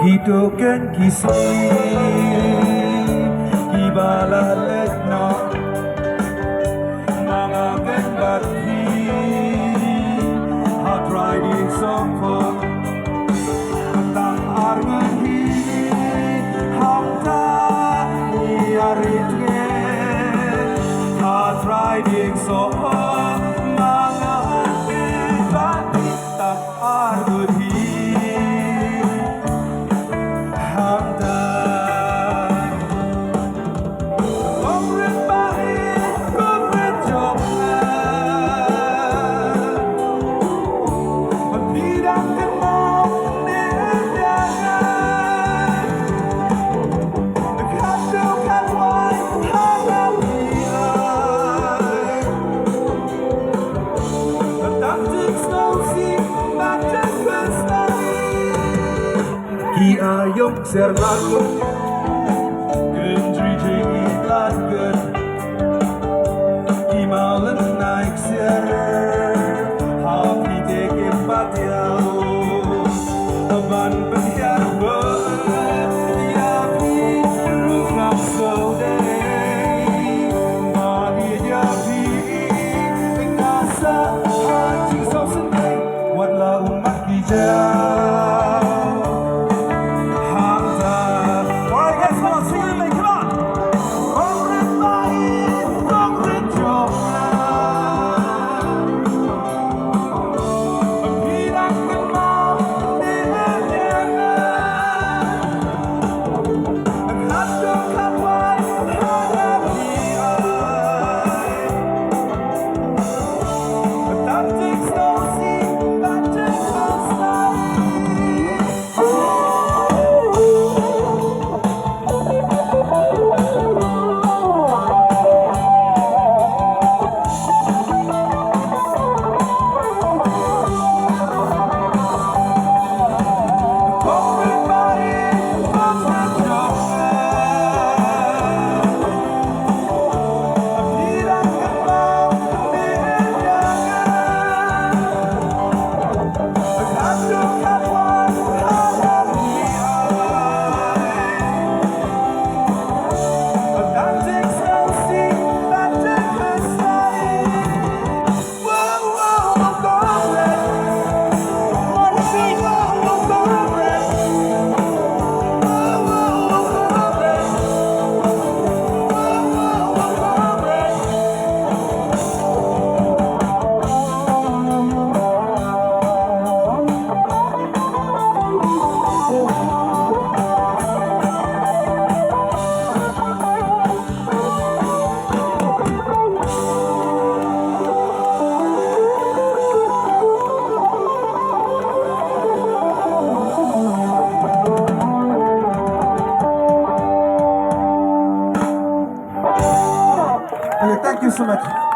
Hitoken kisi Kibalalet na Mga kenbati Hot riding soko Tang argahi Hamta Iaritge Hot riding soko Mga kenbati Tang argahi kyrñiom serlagun Kongrit itlatgun Imalen naik ser Happy teke patiao Aban penhiar ber Yapi rungam sode Magi yapi Ngasa haji so sendai Wadlah umat kijau Thank you so much.